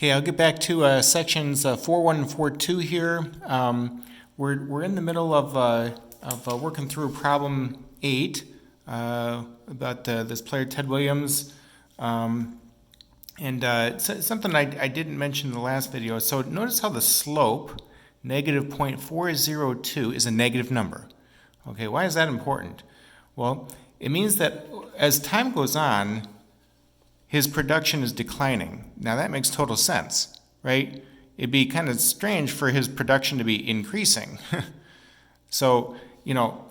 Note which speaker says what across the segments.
Speaker 1: Okay, I'll get back to sections 4.1 and 4.2 here. We're in the middle of working through problem 8 about this player Ted Williams. It's something I didn't mention in the last video. So notice how the slope, negative 0.402, is a negative number. Okay, why is that important? Well, it means that as time goes on, his production is declining. Now that makes total sense, right? It'd be kind of strange for his production to be increasing. So, you know,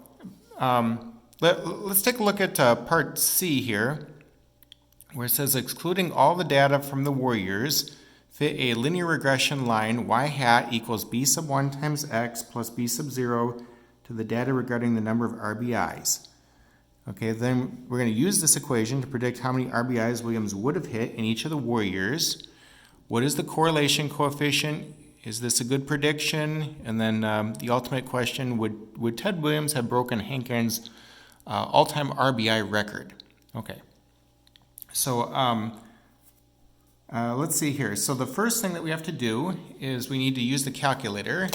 Speaker 1: let's take a look at part C here, where it says excluding all the data from the Warriors, fit a linear regression line y hat equals b sub 1 times x plus b sub 0 to the data regarding the number of RBIs. Okay, then we're going to use this equation to predict how many RBIs Williams would have hit in each of the Warriors. What is the correlation coefficient? Is this a good prediction? And then the ultimate question, would Ted Williams have broken Hank Aaron's all-time RBI record? Okay, so let's see here. So the first thing that we have to do is we need to use the calculator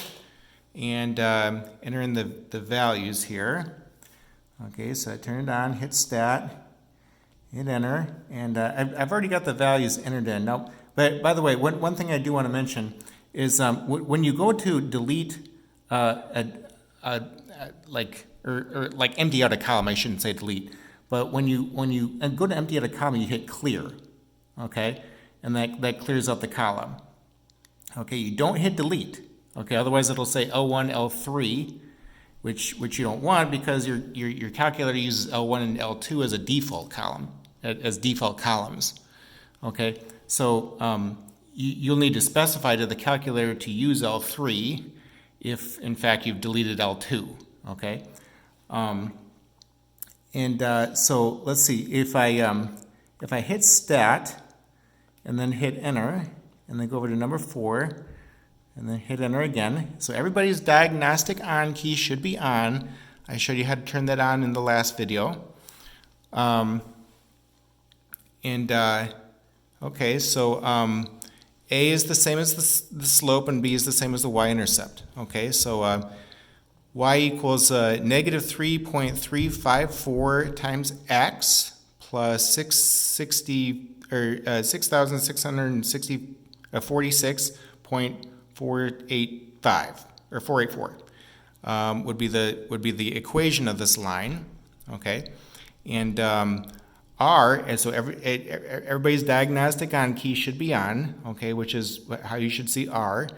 Speaker 1: and enter in the values here. Okay, so I turn it on, hit stat, hit enter, and I've already got the values entered in. Now, but by the way, one thing I do want to mention is when you go to delete like empty out a column, I shouldn't say delete, but when you go to empty out a column, you hit clear, okay, and that clears out the column. Okay, you don't hit delete, okay, otherwise it'll say L1, L3. Which you don't want because your calculator uses L1 and L2 as a default column, as default columns. Okay, so you'll need to specify to the calculator to use L3 if in fact you've deleted L2. Okay, so let's see if I hit stat and then hit enter and then go over to number 4. And then hit enter again. So everybody's diagnostic on key should be on. I showed you how to turn that on in the last video. Okay, so A is the same as the slope and B is the same as the y-intercept. Okay, so y equals negative 3.354 times x plus 646.485 or 484 would be the equation of this line, okay, and R, and so everybody's diagnostic on key should be on, okay, which is how you should see R.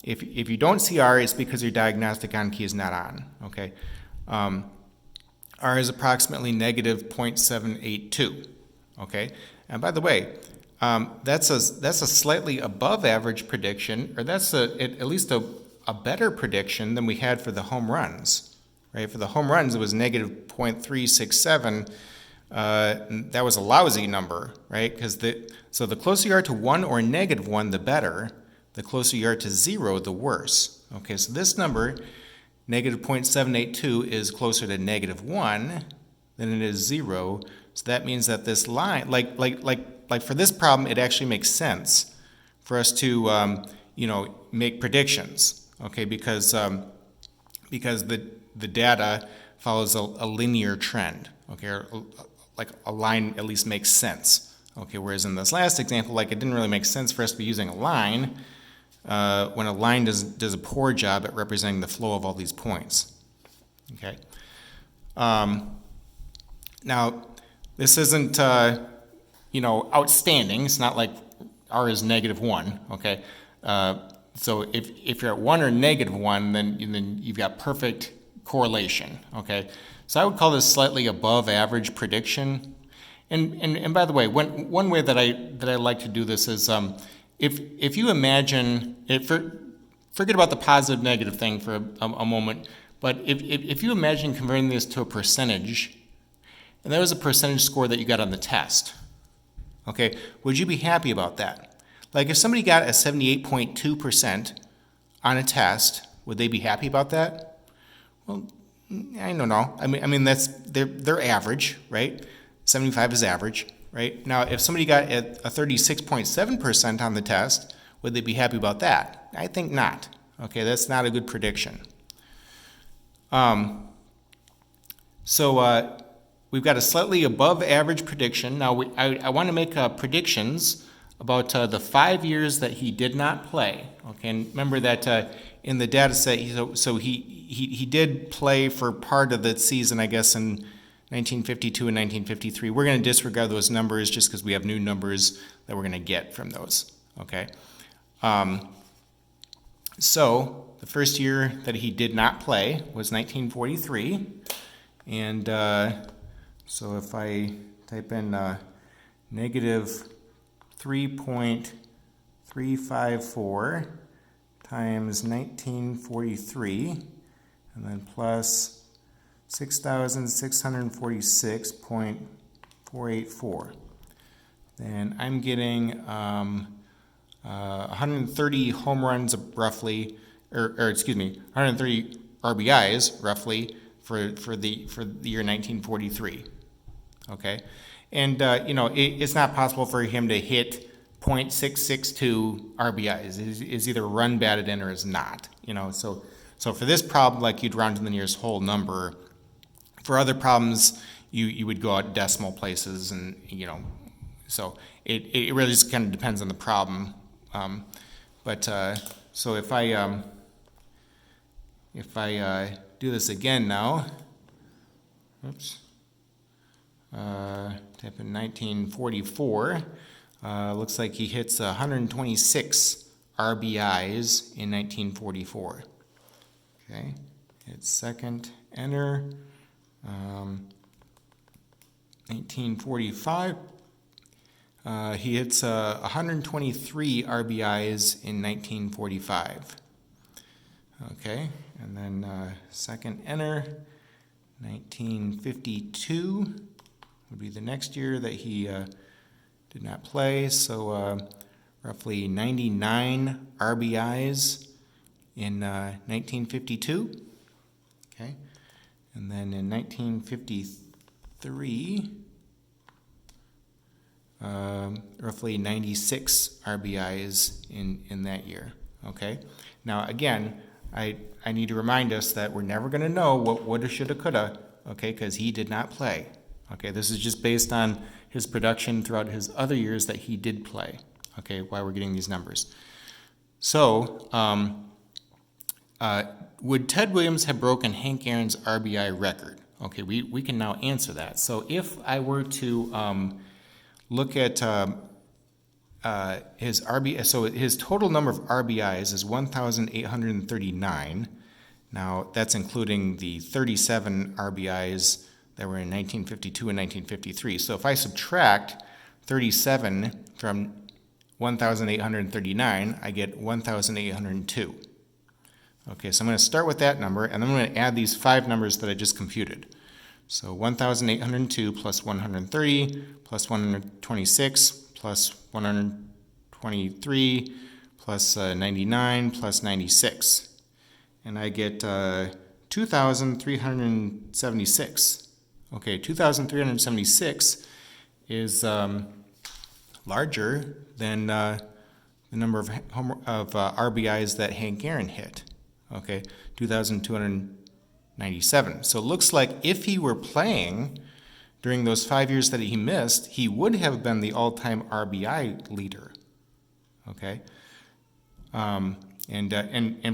Speaker 1: If you don't see R, it's because your diagnostic on key is not on, okay. R is approximately negative 0.782, okay, and by the way, that's a slightly above average prediction, or that's at least a better prediction than we had for the home runs, right? For the home runs, it was negative 0.367. That was a lousy number, right? So the closer you are to 1 or negative 1, the better. The closer you are to 0, the worse. Okay, so this number, negative 0.782, is closer to negative 1 than it is 0. So that means that this line, like for this problem, it actually makes sense for us to, make predictions, okay? Because the data follows a linear trend, okay? Or like a line at least makes sense, okay? Whereas in this last example, like it didn't really make sense for us to be using a line when a line does a poor job at representing the flow of all these points, okay? Now, this isn't, outstanding. It's not like R is negative 1, okay? So if you're at 1 or negative 1, then you've got perfect correlation, okay? So I would call this slightly above average prediction. And by the way, one way that I like to do this is if you imagine, forget about the positive negative thing for a moment, but if you imagine converting this to a percentage, and that was a percentage score that you got on the test, okay, would you be happy about that? Like if somebody got a 78.2% on a test, would they be happy about that? Well, I don't know. I mean that's they're average, right? 75 is average. right? Now, if somebody got a 36.7% on the test, would they be happy about that? I think not. Okay, that's not a good prediction. So we've got a slightly above average prediction. Now, I want to make predictions about the 5 years that he did not play. Okay, and remember that in the data set, he did play for part of the season, I guess, in 1952 and 1953. We're going to disregard those numbers just because we have new numbers that we're going to get from those. Okay. So the first year that he did not play was 1943, and so if I type in negative 3.354 times 1943, and then plus 6,646.484, then I'm getting 130 home runs roughly, or excuse me, 130 RBIs roughly for the year 1943. Okay, and it's not possible for him to hit .662 RBIs. Is either run batted in or is not. So for this problem, like, you'd round to the nearest whole number. For other problems, you would go out decimal places, and so it really just kind of depends on the problem. So if I do this again now, oops, type in 1944, looks like he hits 126 RBIs in 1944. Okay, hit second, enter. 1945. He hits 123 RBIs in 1945. Okay, and then second enter, 1952 would be the next year that he did not play, so roughly 99 RBIs in 1952. Okay, and then in 1953, roughly 96 RBIs in that year. Okay. Now again, I need to remind us that we're never going to know what woulda, shoulda, coulda. Okay, because he did not play. Okay, this is just based on his production throughout his other years that he did play. Okay, why we're getting these numbers. So, would Ted Williams have broken Hank Aaron's RBI record? Okay, we can now answer that. So if I were to look at his RBI, so his total number of RBIs is 1,839. Now that's including the 37 RBIs that were in 1952 and 1953. So if I subtract 37 from 1,839, I get 1,802. Okay, so I'm going to start with that number, and then I'm going to add these 5 numbers that I just computed. So 1,802 plus 130 plus 126 plus 123 plus 99 plus 96. And I get 2,376. Okay, 2,376 is larger than the number of RBIs that Hank Aaron hit. Okay, 2,297. So it looks like if he were playing during those 5 years that he missed, he would have been the all-time RBI leader. Okay, and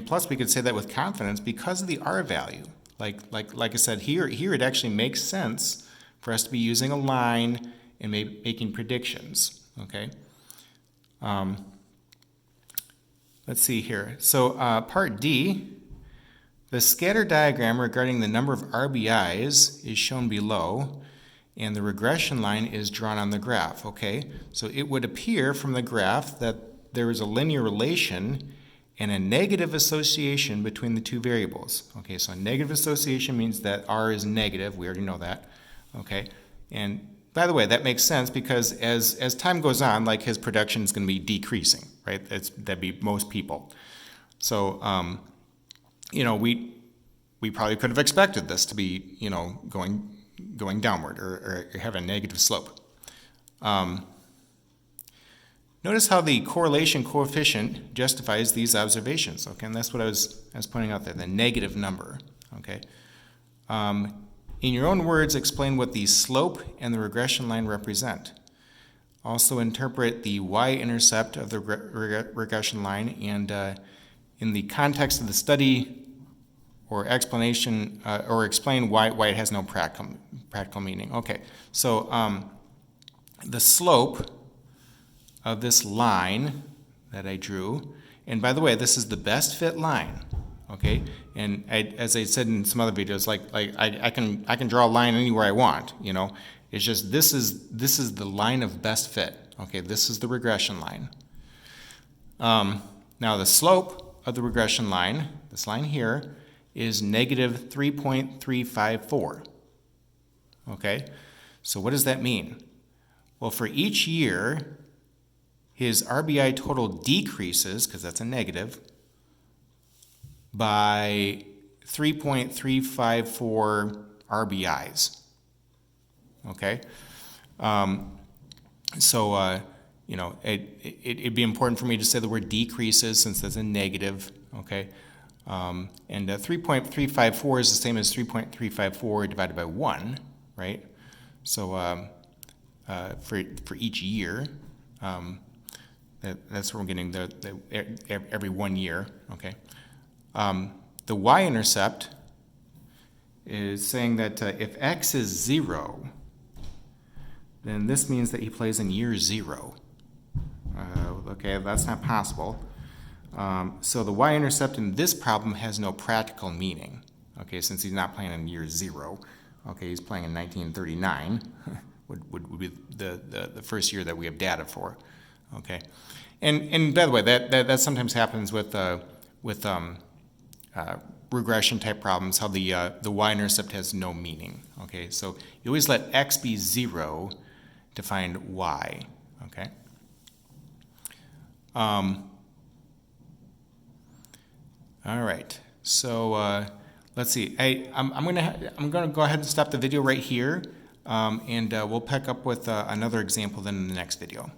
Speaker 1: plus we could say that with confidence because of the R value. Like I said, here it actually makes sense for us to be using a line and making predictions. Okay. Let's see here. So part D, the scatter diagram regarding the number of RBIs is shown below, and the regression line is drawn on the graph. Okay, so it would appear from the graph that there is a linear relation and a negative association between the two variables. Okay, so a negative association means that R is negative. We already know that. Okay, and by the way, that makes sense because as time goes on, like his production is going to be decreasing, right? That'd be most people. So, we probably could have expected this to be, going downward or have a negative slope. Notice how the correlation coefficient justifies these observations, okay? And that's what I was pointing out there, the negative number, okay? In your own words, explain what the slope and the regression line represent. Also interpret the y-intercept of the regression line, and in the context of the study or explanation, or explain why it has no practical meaning. Okay, so the slope of this line that I drew, and by the way, this is the best fit line, okay? And as I said in some other videos, like I can draw a line anywhere I want, you know. It's just this is the line of best fit, okay? This is the regression line. Now the slope of the regression line, this line here, is negative 3.354, okay? So what does that mean? Well, for each year, his RBI total decreases, because that's a negative, by 3.354 RBIs. Okay? You know, it'd be important for me to say the word decreases since that's a negative, okay? And 3.354 is the same as 3.354 divided by 1, right? So for each year, that's where we're getting every 1 year, okay? The y-intercept is saying that if x is 0, then this means that he plays in year 0. Okay, that's not possible. So the y-intercept in this problem has no practical meaning, okay, since he's not playing in year 0. Okay, he's playing in 1939, would be the first year that we have data for, okay. And by the way, that sometimes happens with regression type problems, how the y-intercept has no meaning, okay. So you always let x be 0 to find y, okay. All right, so let's see. I'm gonna go ahead and stop the video right here, and we'll pick up with another example then in the next video.